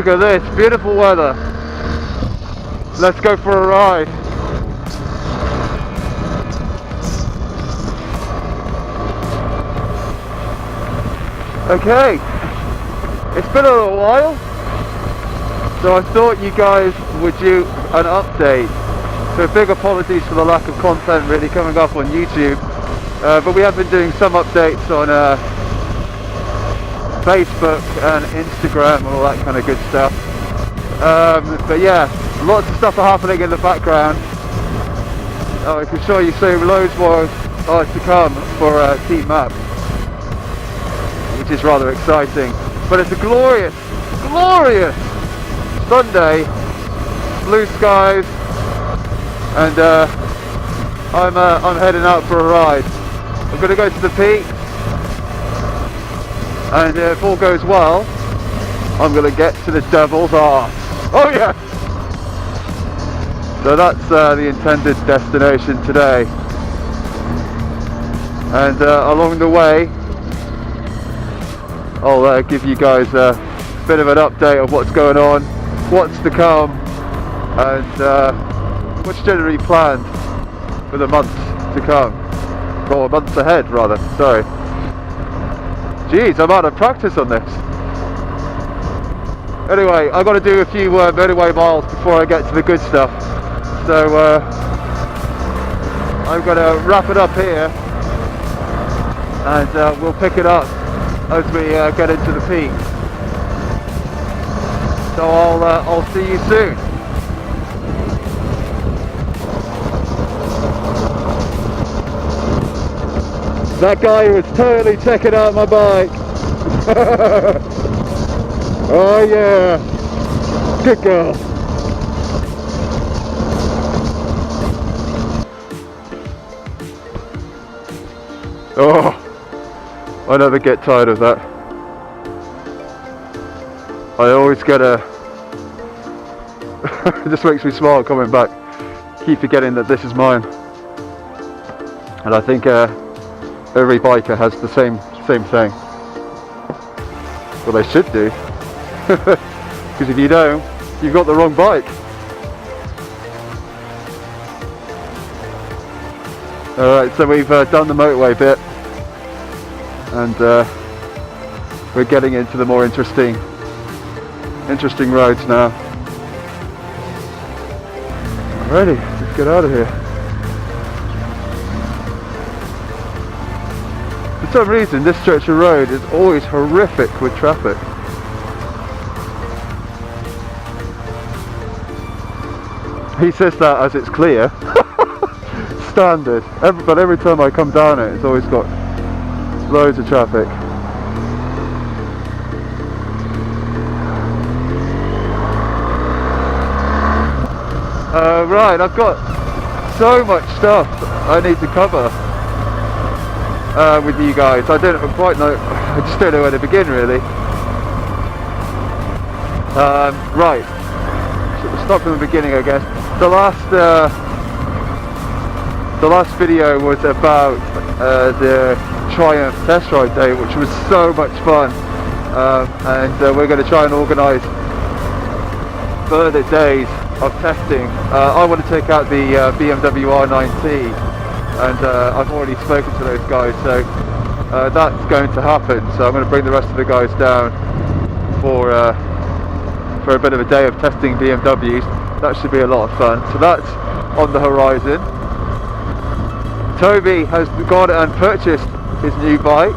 Look at this, beautiful weather. Let's go for a ride. Okay, it's been a little while, so I thought you guys would do an update. So big apologies for the lack of content really coming up on YouTube, but we have been doing some updates on Facebook and Instagram and all that kind of good stuff. But yeah, lots of stuff are happening in the background. I can show you soon, loads more are to come for Team Map, which is rather exciting. But it's a glorious, glorious Sunday, blue skies, and I'm heading out for a ride. I'm going to go to the peak, and if all goes well, I'm going to get to the devil's arse. Oh yeah! So that's the intended destination today. And along the way, I'll give you guys a bit of an update of what's going on, what's to come, and what's generally planned for the months to come. Or months ahead, rather, sorry. Jeez, I'm out of practice on this. Anyway, I've got to do a few motorway miles before I get to the good stuff. So I'm going to wrap it up here, and we'll pick it up as we get into the peak. So I'll see you soon. That guy was totally checking out my bike. Oh yeah, good girl. Oh, I never get tired of that. I always get it just makes me smile coming back. Keep forgetting that this is mine. And I think every biker has the same thing. Well, they should do. Because if you don't, you've got the wrong bike. Alright, so we've done the motorway bit, and we're getting into the more interesting roads now. Alrighty, let's get out of here. For some reason, this stretch of road is always horrific with traffic. He says that as it's clear. Standard. But every time I come down it, it's always got loads of traffic. Right, I've got so much stuff I need to cover with you guys. I don't quite know. I just don't know where to begin, really. Right. Start from the beginning, I guess. The last video was about the Triumph test ride day, which was so much fun, and we're going to try and organise further days of testing. I want to take out the BMW R9T, and I've already spoken to those guys, so that's going to happen. So I'm going to bring the rest of the guys down for a bit of a day of testing BMWs. That should be a lot of fun. So that's on the horizon. Toby has gone and purchased his new bike,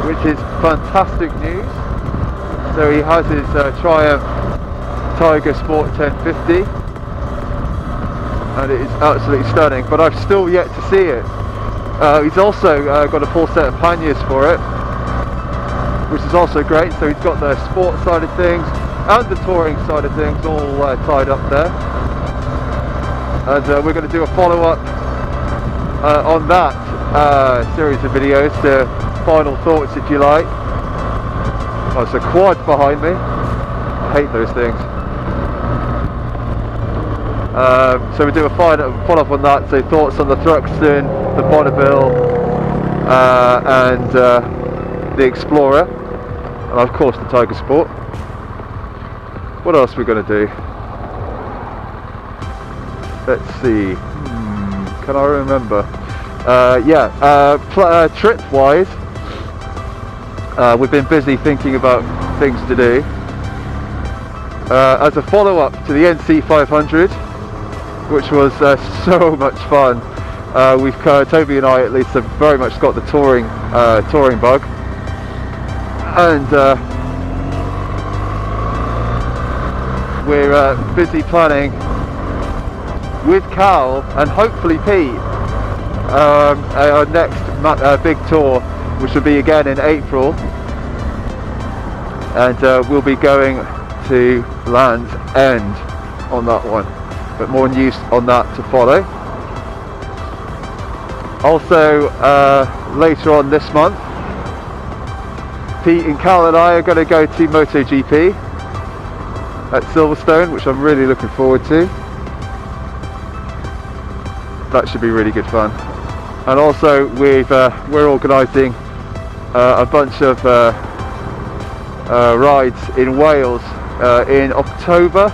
which is fantastic news. So he has his Triumph Tiger Sport 1050, and it is absolutely stunning, but I've still yet to see it. He's also got a full set of panniers for it, which is also great. So he's got the sport side of things and the touring side of things all tied up there, and we're going to do a follow-up on that series of videos, the final thoughts, if you like. Oh, it's a quad behind me. I hate those things. So we do a follow-up on that, so thoughts on the Thruxton, the Bonneville, and the Explorer, and of course the Tiger Sport. What else are we going to do? Let's see. Can I remember? Trip wise, we've been busy thinking about things to do. As a follow-up to the NC 500, which was so much fun. Toby and I at least have very much got the touring bug, and we're busy planning with Cal and hopefully Pete our next big tour, which will be again in April, and we'll be going to Land's End on that one, but more news on that to follow. Also later on this month, Pete and Cal and I are going to go to MotoGP at Silverstone, which I'm really looking forward to. That should be really good fun. And also we're organising a bunch of rides in Wales in October,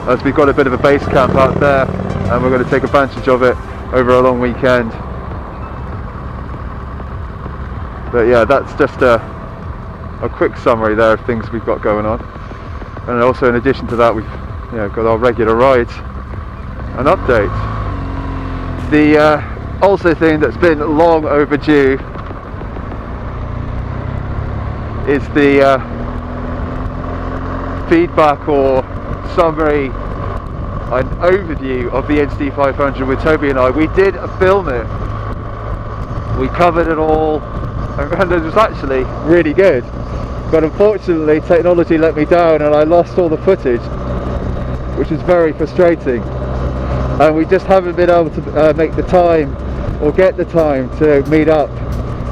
as we've got a bit of a base camp out there, and we're going to take advantage of it over a long weekend. But yeah, that's just a quick summary there of things we've got going on. And also in addition to that, we've got our regular rides and updates. The also thing that's been long overdue is the feedback or summary and overview of the NC 500 with Toby and I. We did film it, we covered it all, and it was actually really good, but unfortunately technology let me down and I lost all the footage, which is very frustrating, and we just haven't been able to make the time or get the time to meet up,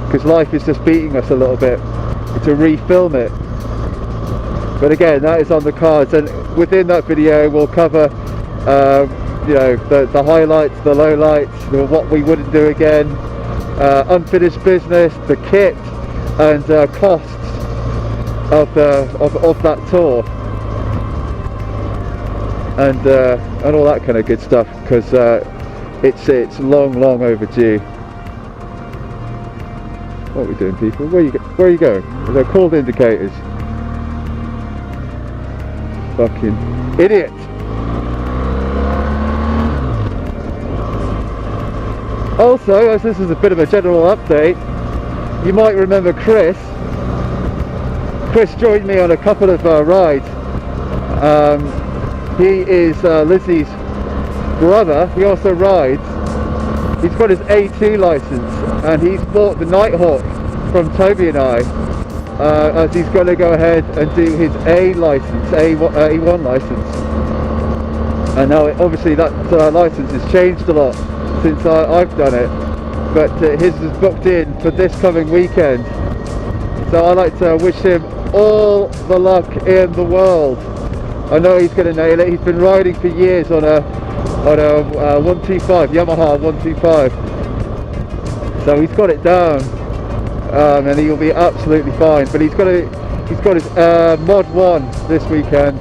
because life is just beating us a little bit, to re-film it. But again, that is on the cards, and within that video we'll cover the highlights, the lowlights, what we wouldn't do again, unfinished business, the kit, and costs of that tour, and all that kind of good stuff, because it's long overdue. What are we doing, people? Where are you going? They're called indicators. Fucking idiot. Also, as this is a bit of a general update, you might remember Chris joined me on a couple of rides. He is Lizzie's brother. He also rides. He's got his A2 license, and he's bought the Nighthawk from Toby and I, as he's going to go ahead and do his A1 license. And now obviously that license has changed a lot since I've done it, but his is booked in for this coming weekend. So I'd like to wish him all the luck in the world. I know he's going to nail it. He's been riding for years on a 125, Yamaha 125. So he's got it down, and he'll be absolutely fine. But he's got his Mod 1 this weekend,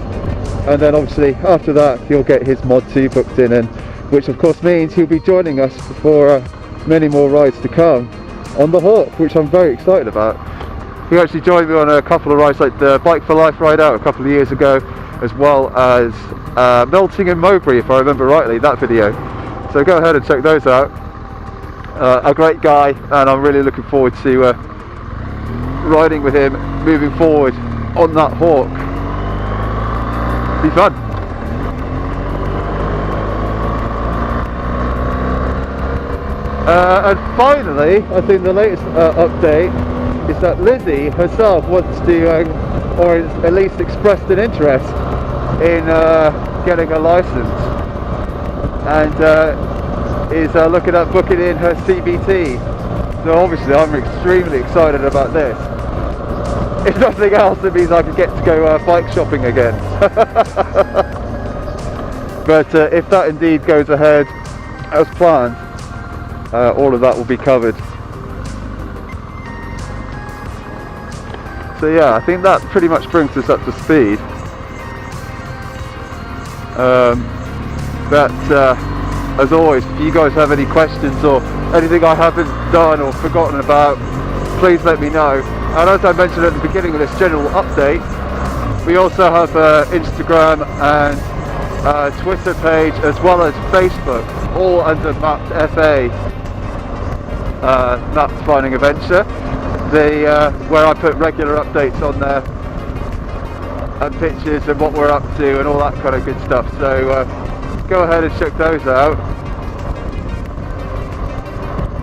and then obviously after that he'll get his Mod 2 booked in, and which of course means he'll be joining us for many more rides to come on the Hawk, which I'm very excited about. He actually joined me on a couple of rides, like the Bike for Life ride out a couple of years ago, as well as Melting in Mowbray, if I remember rightly, that video. So go ahead and check those out. A great guy, and I'm really looking forward to riding with him moving forward on that Hawk. Be fun. And finally, I think the latest update is that Lizzie herself wants to, or at least expressed an interest in getting a license, and is looking at booking in her CBT. So obviously I'm extremely excited about this. If nothing else, it means I can get to go bike shopping again. But if that indeed goes ahead as planned, all of that will be covered. So yeah, I think that pretty much brings us up to speed. As always, if you guys have any questions or anything I haven't done or forgotten about, please let me know. And as I mentioned at the beginning of this general update, we also have Instagram and Twitter page as well as Facebook, all under Mapped FA, Mapped Finding Adventure, where I put regular updates on there and pictures and what we're up to and all that kind of good stuff. So go ahead and check those out.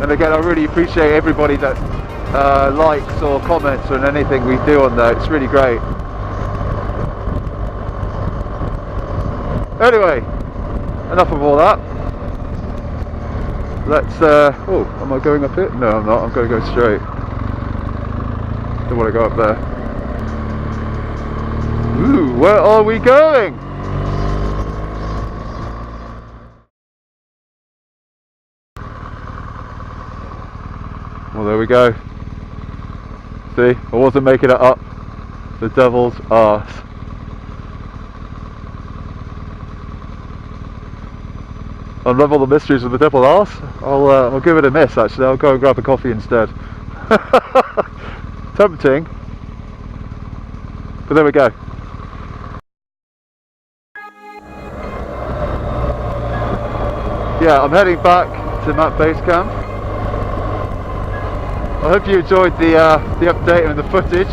And again, I really appreciate everybody that likes or comments on anything we do on there. It's really great. Anyway, enough of all that. Let's oh, am I going up it? No, I'm not. I'm going to go straight. Don't want to go up there. Ooh, where are we going? Well, there we go. See, I wasn't making it up. The devil's arse. Unravel the mysteries of the devil's arse. I'll give it a miss. Actually, I'll go and grab a coffee instead. Tempting, but there we go. Yeah, I'm heading back to Mapped Base Camp. I hope you enjoyed the update and the footage.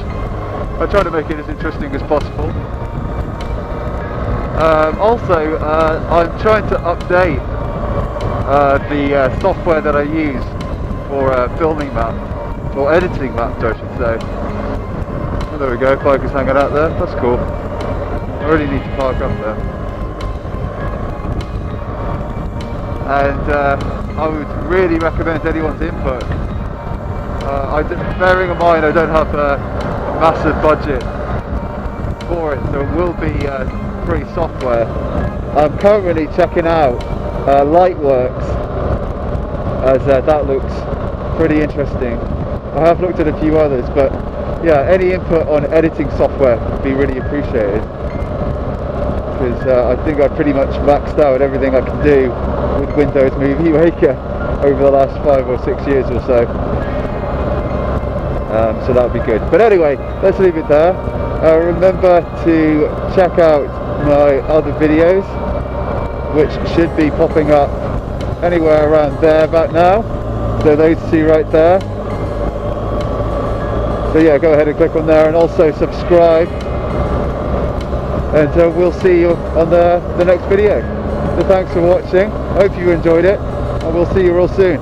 I try to make it as interesting as possible. Also, I'm trying to update the software that I use for filming Mapped, or editing Mapped, I should say. Oh, there we go, Parker's hanging out there. That's cool. I really need to park up there. And I would really recommend anyone's input. Bearing in mind I don't have a massive budget for it, so it will be free software. I'm currently checking out Lightworks, as that looks pretty interesting. I have looked at a few others, but yeah, any input on editing software would be really appreciated, because I think I've pretty much maxed out everything I can do with Windows Movie Maker over the last 5 or 6 years or so. So that would be good. But anyway, let's leave it there. Remember to check out my other videos, which should be popping up anywhere around there about now. So those two right there. So yeah, go ahead and click on there and also subscribe. And we'll see you on the next video. So thanks for watching. I hope you enjoyed it, and we'll see you real soon.